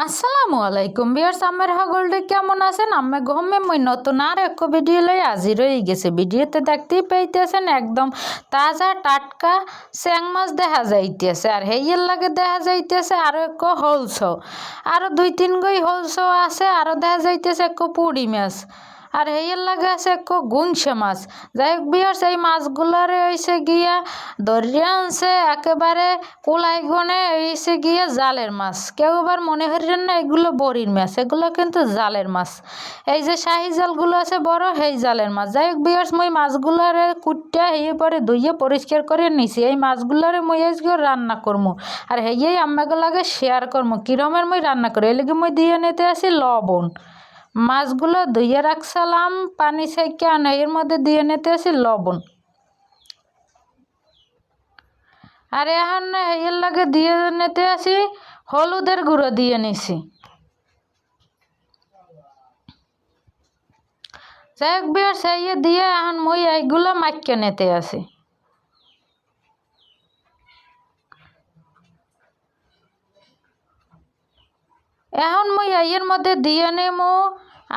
আসসালামু আলাইকুম ভিউয়ার্স, আমার সকলে কেমন আছেন? আমি গহমে মই নতুন আর এক ভিডিও লই হাজির হয়ে গেছে। ভিডিওতে দেখতেই পাইতেছেন একদম তাজা টাটকা চ্যাং মাছ দেখা যাইতেছে, আর হেইয়ের লাগে দেখা যাইতেছে আরো এক হলস, আরো দুই তিন গই হলস আছে, আরো দেখা যাইতেছে এক পুড়ি মাছ, আর হেইয়ের লাগে আছে এক গুংসে মাছ। যাই হোক ভিউয়ার্স, এই মাছগুলারে হইছে গিয়া ধরিয়া আনছে একেবারে কোলাই গনে হইছে গিয়া জালের মাছ। কেউ আবার মনে করেন না এগুলো বড়ির মাছ, এগুলো কিন্তু জালের মাছ। এই যে শাহি জালগুলো আছে বড়, সেই জালের মাছ। যাই হোক ভিউয়ার্স, মই মাছগুলারে কুটটা হইয়ে পরে ধুইয়ে পরিষ্কার করে নিছি। এই মাছগুলারে মই আজকে রান্না করবো, আর হেয়েই আমাকে লাগে শেয়ার করবো কিরমের মই রান্না করি। এই লাগে মই দিয়ে নিতে আসি লবণ। মাছগুলো ধুইয়ে রাখছিলাম পানি ছাইকা, এর মধ্যে দিয়ে নিতে আসি লবণ। আর এখন এর লাগে দিয়ে নিতে আসি হলুদের গুঁড়ো দিয়ে নিছি। যাই হোক বিয়ার সাইয়ে দিয়ে এখন মই এইগুলো মাইকে নিতে আসি। এখন মই এর মধ্যে দিয়ে নেবো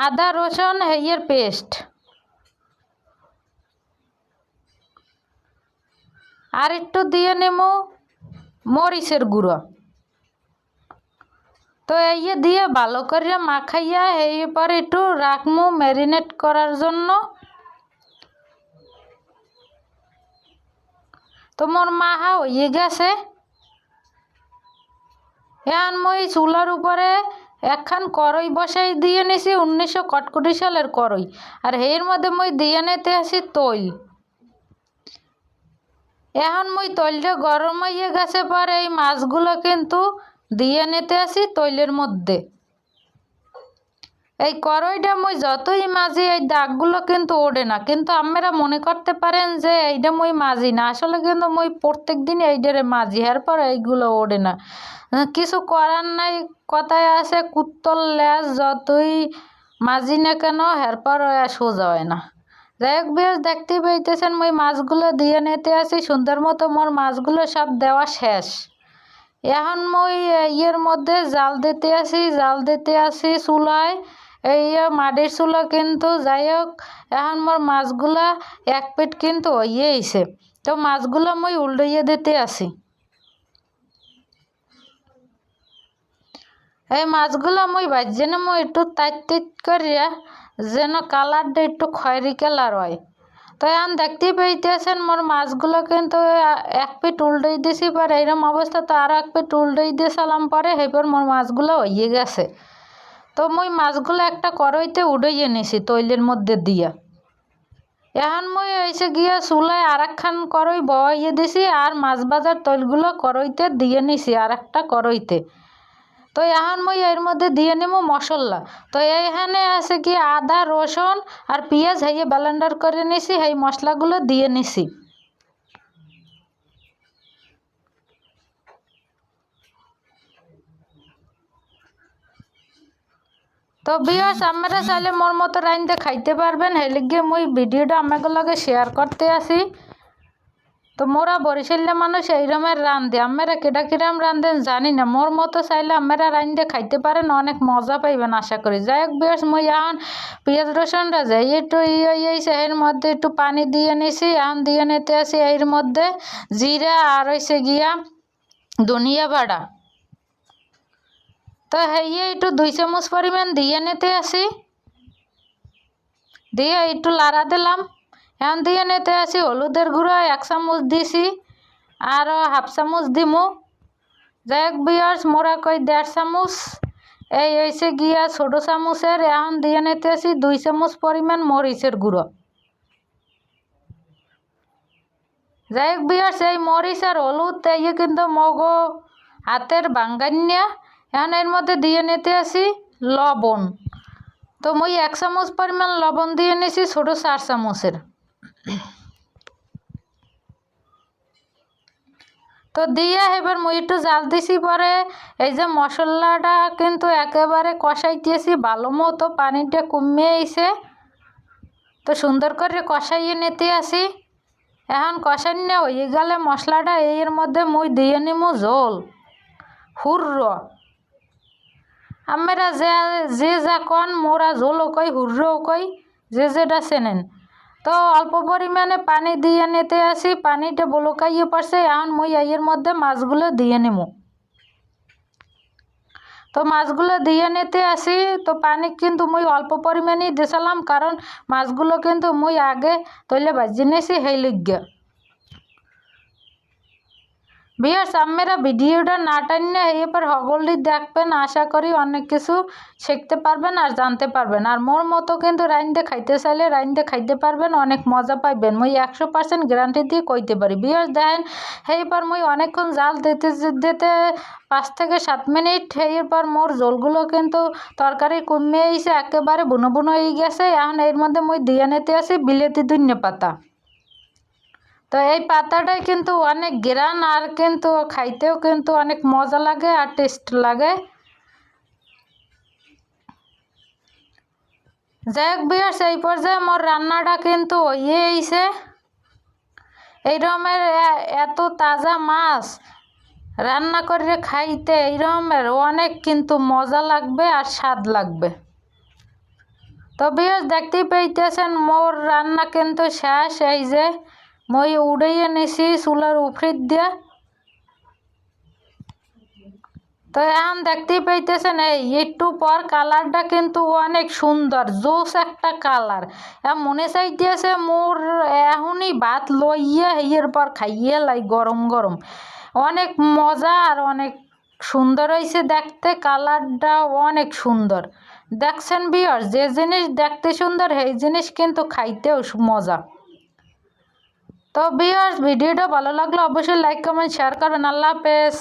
আদা রসুন হেয়ের পেস্ট, আর একটু দিয়ে নেবো মরিচের গুঁড়ো। তো এই দিয়ে ভালো করে মাখাইয়া এই পর একটু রাখমু ম্যারিনেট করার জন্য। তো মোর মাহা হয়ে গেছে। এখন মই চুলার উপরে একখান কড়াই বসাই দিয়ে নিছি 1900 কটকটি সালের কড়াই, আর এর মধ্যে মই দিয়ে নিতে আসি তৈল। এখন মই তৈলটা গরম হয়ে গেছে পরে এই মাছগুলো কিন্তু দিয়ে নিতে আসি তৈলের মধ্যে। এই কড়াইটা মই যতই মাজি এই দাগগুলো কিন্তু ওঠে না, কিন্তু আপনারা মনে করতে পারেন যে এইটা মই মাজি না, আসলে কিন্তু মই প্রত্যেক দিন এইটারে মাজি, এরপর এইগুলো ওঠে না। কিছু করার নাই, কথায় আছে কুত্তর ল্যাজ যতই মাজি না কেন এরপর সোজা হয় না। যাই হোক বেশ দেখতেই পাইতেছেন মই মাছগুলো দিয়ে নিতে আসি সুন্দর মতো। মোর মাছগুলো সব দেওয়া শেষ। এখন মই ইয়ের মধ্যে জাল দিতে আসি চুলায়। এই মাটির চুলা কিন্তু। যাই হোক এখন মোর মাছগুলা এক পেট কিন্তু হইয়ে আইছে। তো মাছগুলো মই উল্টাইয়ে দিতে আসি। এই মাছগুলো মই ভাজছে না মই একটু তাইত করিয়া যেন কালারটা একটু খয়েরি কালার হয়। তো এখন দেখতেই পাইতেছেন মোর মাছগুলো কিন্তু এক পিঠ উল্টাই দিছি, পরে এইরকম অবস্থা। তো আরও এক পিঠ উল্টাই দিয়েছিলাম পরে এরপর মোর মাছগুলো হইয়ে গেছে। তো মই মাছগুলো একটা কড়াইতে উড়াইয়ে নিছি তৈলের মধ্যে দিয়া। এখন মই এসে গিয়া চুলায় আর একখান কড়াই বসাইয়ে দিছি, আর মাছ ভাজার তৈলগুলো কড়াইতে দিয়ে নিছি আর একটা কড়াইতে। তো এখন মই এর মধ্যে দিয়ে নেব মশলা। তো এইখানে আছে কি আদা রসুন আর পেঁয়াজ হইয়ে ব্লেন্ডার করে নিছি, এই মশলাগুলো দিয়ে নিছি। তো ভিউয়ার্স, আপনারা চাইলে মোর মতো রাঁধতে খাইতে পারবেন, সেই লিগে মই ভিডিওটা আপনাদের লগে শেয়ার করতে আসি। তো মোরা বরিশালের মানুষ এইরকমের রাঁধে, আপনারা কেটা কিরম রাঁধেন জানি না। মোর মতো চাইলে আপনারা রাঁধতে খাইতে পারেন, অনেক মজা পাইবেন আশা করি। যাই হোক ভিউয়ার্স, মই এখন পেঁয়াজ রসুনটা যাই একটু হয়েছে এর মধ্যে একটু পানি দিয়ে নিছি। এখন দিয়ে নিতে আসি এর মধ্যে জিরা আর হয়েছে গিয়া ধনিয়া বাটা। তো হেয়ে একটু 2 চামচ পরিমাণ দিয়ে নিতে আসি, দিয়ে একটু লাড়া দিলাম। এখন দিয়ে নিতে আসি হলুদের গুঁড়ো 1 চামচ দিছি, আরও হাফ চামচ দিমু। যাই হোক ভিউয়ার্স, মোরা কই 1.5 চামচ। এই হয়েছে গিয়া ছোটো চামচের। এখন দিয়ে নিতে আসি 2 চামচ পরিমাণ মরিচের গুঁড়ো। যাই হোক ভিউয়ার্স, এই মরিচ আর হলুদ এই কিন্তু মগো হাতের বাঙ্গান্যা। এখন এর মধ্যে দিয়ে নিতে আসি লবণ। তো মই 1 চামচ পরিমাণ লবণ দিয়ে নিছি ছোটো 4 চামচের। তো দিয়ে এবার মই একটু জাল দিছি পরে এই যে মশলাটা কিন্তু একেবারে কষাইতেছি ভালো মতো, পানিটা কমে আইছে। তো সুন্দর করে কষাইয়ে নিতে আসি। এখন কষাইনে হয়ে গেলে মশলাটা এর মধ্যে মই দিয়ে নিমু জল হুর্র। আমরা যে যা কন মোরা ঝোলও কই হুর্রও কই যে যেটা চেনেন। তো অল্প পরিমাণে পানি দিয়ে নিতে আসি, পানিটা বলকাইয়ে পড়ছে। এখন মুই এর মধ্যে মাছগুলো দিয়ে নেব। তো মাছগুলো দিয়ে নিতে আসি। তো পানি কিন্তু মুই অল্প পরিমাণেই দিয়েছিলাম, কারণ মাছগুলো কিন্তু মুই আগে তৈলে ভাজি নিয়েছি সেই লিগে। ভিউয়ার্স, আপনারা ভিডিওটা না টাইনে এরপর হগলটি দেখবেন, আশা করি অনেক কিছু শিখতে পারবেন আর জানতে পারবেন। আর মোর মতো কিন্তু রাইন্দে খাইতে চাইলে রাইন্দে খাইতে পারবেন, অনেক মজা পাইবেন। মুই 100% গ্যারান্টি দিয়ে কইতে পারি। ভিউয়ার্স দেখেন, এইবার মুই অনেকক্ষণ জাল দিতে দিতে 5 থেকে 7 মিনিট, এরপর মোর জলগুলো কিন্তু তরকারি কমে এসে একেবারে বুনো বুনো হয়ে গেছে। এখন এর মধ্যে মুই দিয়ে নিতে আসি বিলেতি ধনিয়া পাতা। তো এই পাতাটাই কিন্তু অনেক গ্রান আর কিন্তু খাইতেও কিন্তু অনেক মজা লাগে আর টেস্ট লাগে। যাই হোক ভিউয়ার্স, এই পর্যায়ে মোর রান্নাটা কিন্তু হয়ে এসে। এইরকমের এত তাজা মাছ রান্না করে খাইতে এইরকমের অনেক কিন্তু মজা লাগবে আর স্বাদ লাগবে। তো ভিউয়ার্স দেখতেই পাইতেছেন মোর রান্না কিন্তু শেষ। এই যে মই উড়িয়ে নিছি চুলার উপরে দিয়া। তো এখন দেখতেই পাইতেছেন একটু পর কালারটা কিন্তু অনেক সুন্দর, জোস একটা কালার। মনে চাইতেছে মোর এখনই ভাত লইয়া এর পর খাইয়ে লাই গরম গরম। অনেক মজা আর অনেক সুন্দর হয়েছে দেখতে, কালারটা অনেক সুন্দর। দেখছেন ভিউয়ার্স, যে জিনিস দেখতে সুন্দর সেই জিনিস কিন্তু খাইতেও মজা। তো ভিউয়ার্স, ভিডিওটা ভালো লাগলে অবশ্যই লাইক কমেন্ট শেয়ার করবেন। আল্লাহ হাফেজ।